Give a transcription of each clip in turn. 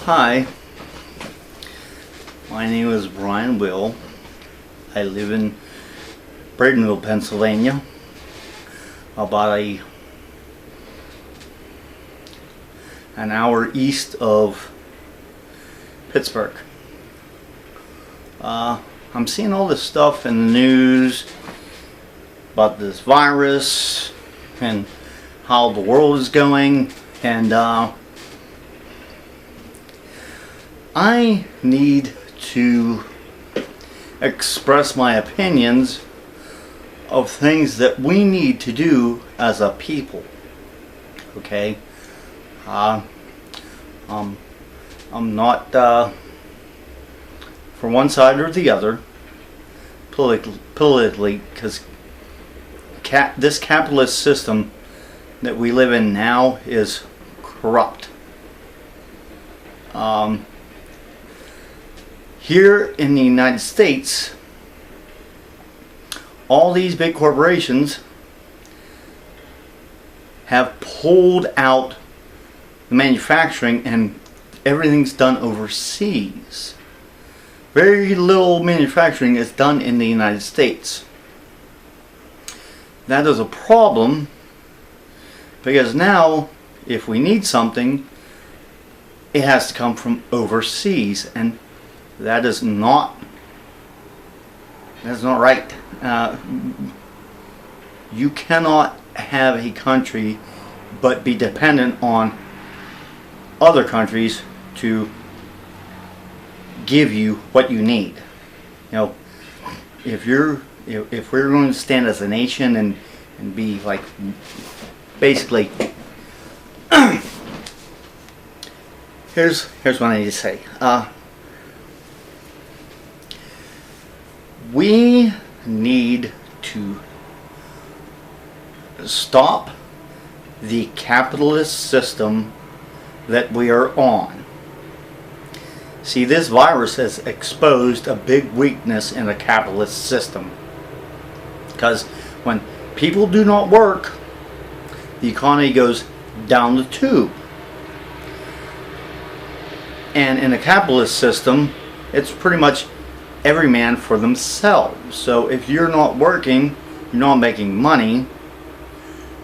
Hi, my name is Brian Will. I live in Bradenville, Pennsylvania, about an hour east of Pittsburgh. I'm seeing all this stuff in the news about this virus and how the world is going, and I need to express my opinions of things that we need to do as a people. Okay, I'm not for one side or the other politically, because this capitalist system that we live in now is corrupt. Here in the United States, all these big corporations have pulled out the manufacturing, and everything's done overseas. Very little manufacturing is done in the United States. That is a problem, because now if we need something, it has to come from overseas, and that is not right. You cannot have a country but be dependent on other countries to give you what you need. You know, if we're going to stand as a nation and be like, basically, here's what I need to say. We need to stop the capitalist system that we are on. See, this virus has exposed a big weakness in the capitalist system, because when people do not work, the economy goes down the tube. And in a capitalist system, it's pretty much every man for themselves. So if you're not working, you're not making money,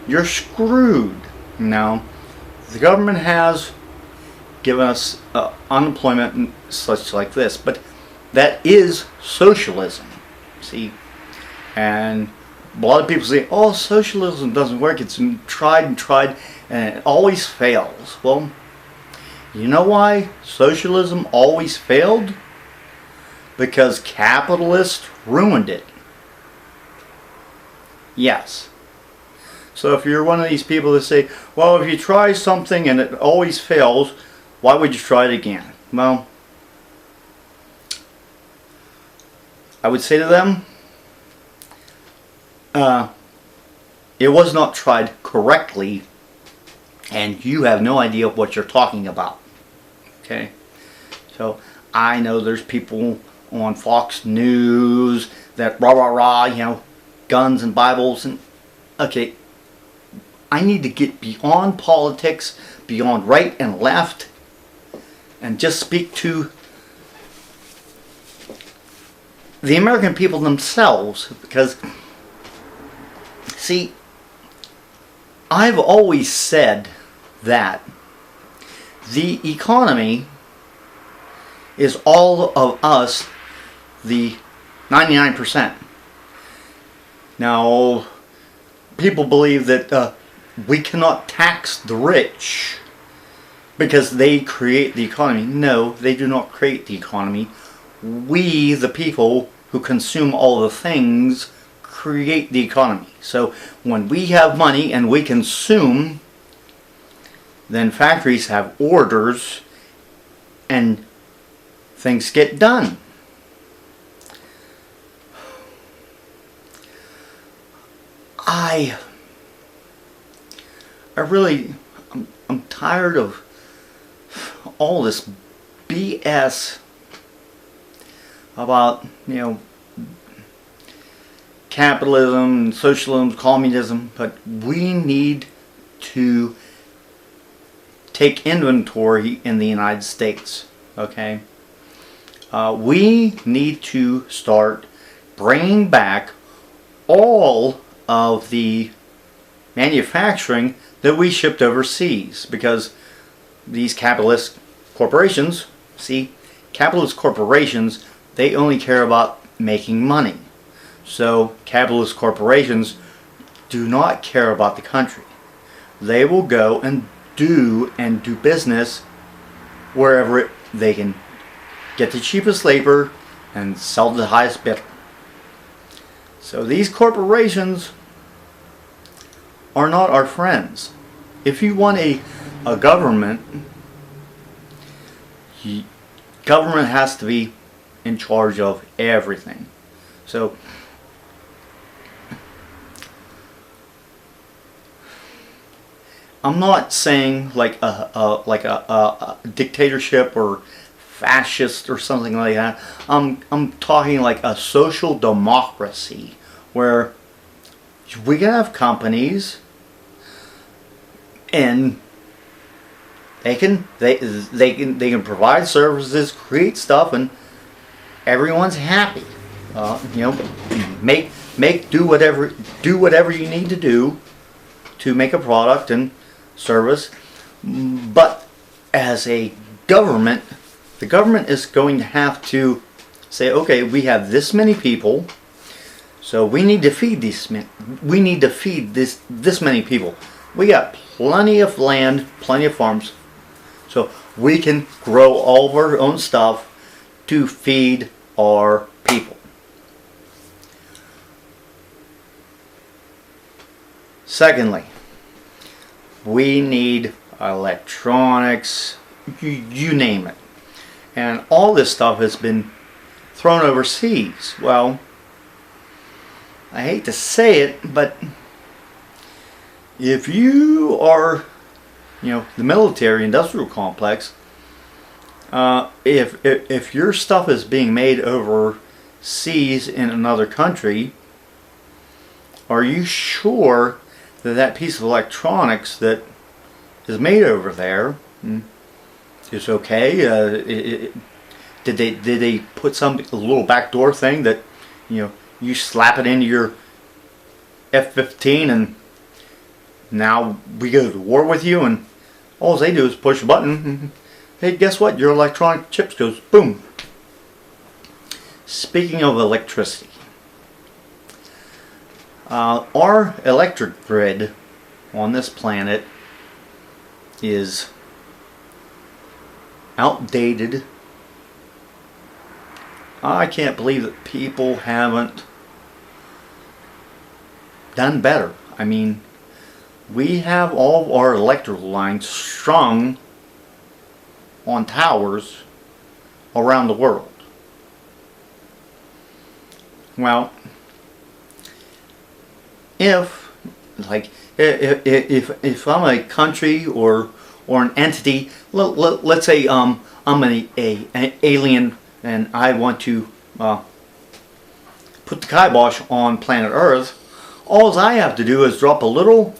you're screwed. Now, the government has given us unemployment and such like this, but that is socialism. See, and a lot of people say, oh, socialism doesn't work, it's been tried and tried and it always fails. Well, you know why socialism always failed? Because capitalists ruined it. Yes. So if you're one of these people that say, well, if you try something and it always fails, why would you try it again? Well, I would say to them, it was not tried correctly, and you have no idea what you're talking about. Okay? So I know there's people on Fox News that rah, you know, guns and Bibles, and okay, I need to get beyond politics, beyond right and left, and just speak to the American people themselves. Because, see, I've always said that the economy is all of us, the 99%. Now, people believe that we cannot tax the rich because they create the economy. No, they do not create the economy. We, the people who consume all the things, create the economy. So when we have money and we consume, then factories have orders and things get done. I'm tired of all this BS about, you know, capitalism, socialism, communism, but we need to take inventory in the United States. Okay, we need to start bringing back all of the manufacturing that we shipped overseas, because these capitalist corporations, they only care about making money. So capitalist corporations do not care about the country. They will go and do business wherever they can get the cheapest labor and sell to the highest bidder. So these corporations are not our friends. If you want a government, government has to be in charge of everything. So I'm not saying like a dictatorship or fascist or something like that. I'm talking like a social democracy where we can have companies and they can provide services, create stuff, and everyone's happy. Do whatever you need to do to make a product and service. But as a government, the government is going to have to say, okay, we have this many people, so we need to feed this many people. We got plenty of land, plenty of farms, so we can grow all of our own stuff to feed our people. Secondly, we need electronics, you name it. And all this stuff has been thrown overseas. Well, I hate to say it, but if you are, the military industrial complex, if your stuff is being made overseas in another country, are you sure that that piece of electronics that is made over there is okay? Did they put a little backdoor thing that you slap it into your F-15 and now we go to war with you, and all they do is push a button. Hey, guess what? Your electronic chips goes boom. Speaking of electricity, our electric grid on this planet is outdated. I can't believe that people haven't done better. I mean, we have all of our electrical lines strung on towers around the world. Well, if I'm a country or an entity, let's say I'm an alien and I want to put the kibosh on planet Earth, all I have to do is drop a little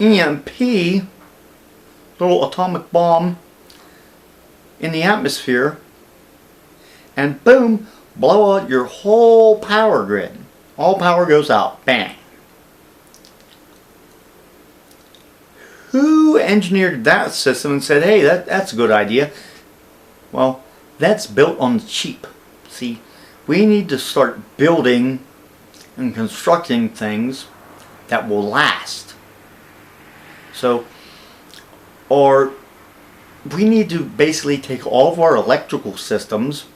EMP, little atomic bomb in the atmosphere, and boom, blow out your whole power grid. All power goes out. Bang. Who engineered that system and said, hey, that's a good idea? Well, that's built on the cheap. See, we need to start building and constructing things that will last. So, or we need to basically take all of our electrical systems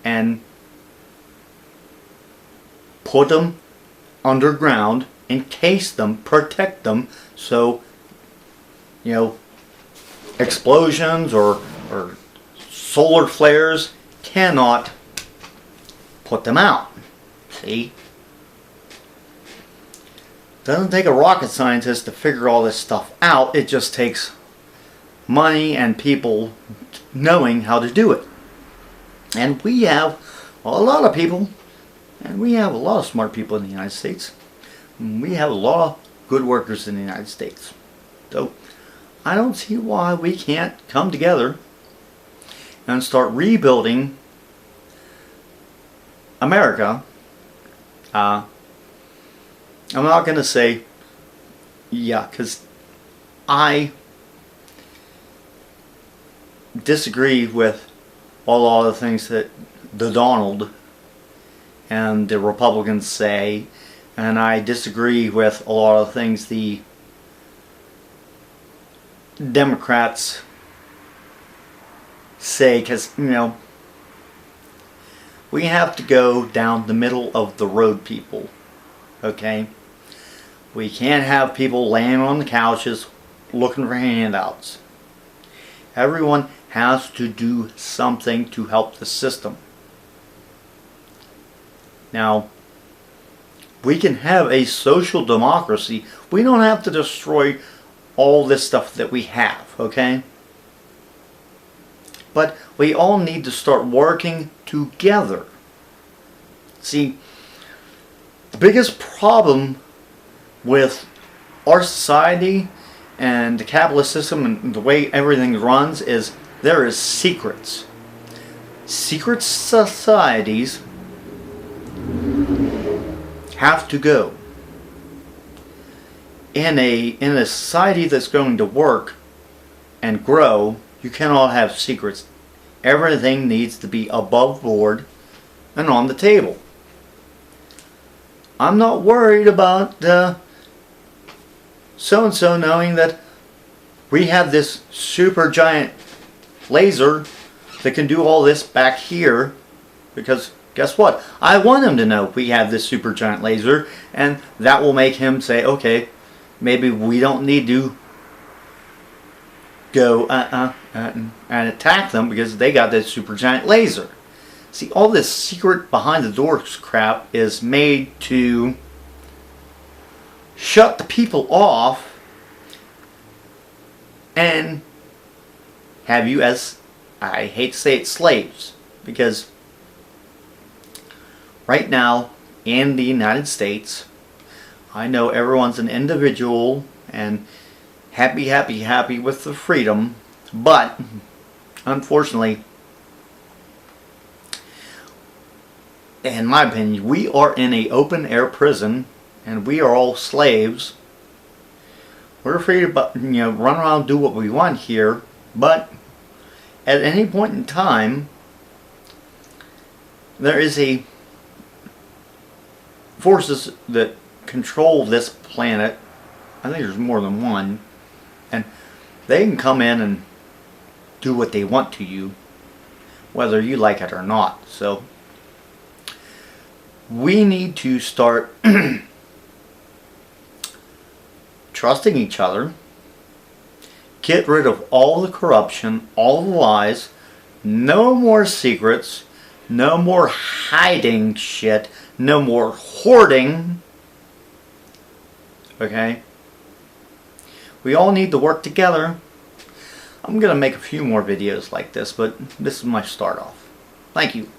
and put them underground, encase them, protect them, so explosions or solar flares cannot put them out. See? Doesn't take a rocket scientist to figure all this stuff out. It just takes money and people knowing how to do it. And we have a lot of people, and we have a lot of smart people in the United States. We have a lot of good workers in the United States. So I don't see why we can't come together and start rebuilding America. I'm not going to say, yeah, because I disagree with a lot of the things that the Donald and the Republicans say, and I disagree with a lot of things the Democrats say, because, you know, we have to go down the middle of the road, people. Okay? We can't have people laying on the couches looking for handouts. Everyone has to do something to help the system. Now, we can have a social democracy. We don't have to destroy all this stuff that we have, okay? But we all need to start working together. See, the biggest problem with our society and the capitalist system and the way everything runs is there is secrets. Secret societies have to go. In a society that's going to work and grow, you cannot have secrets. Everything needs to be above board and on the table. I'm not worried about so-and-so knowing that we have this super giant laser that can do all this back here, because guess what? I want him to know we have this super giant laser, and that will make him say, okay, maybe we don't need to go and attack them because they got this super giant laser. See, all this secret behind the doors crap is made to shut the people off and have you as, I hate to say it, slaves. Because right now in the United States, I know everyone's an individual and happy with the freedom, but unfortunately, in my opinion, we are in an open air prison and we are all slaves. We're free to, run around and do what we want here, but at any point in time, there is a forces that control this planet. I think there's more than one, and they can come in and do what they want to you, whether you like it or not. So we need to start trusting each other, get rid of all the corruption, all the lies, no more secrets, no more hiding shit, no more hoarding. Okay? We all need to work together. I'm going to make a few more videos like this, but this is my start off. Thank you.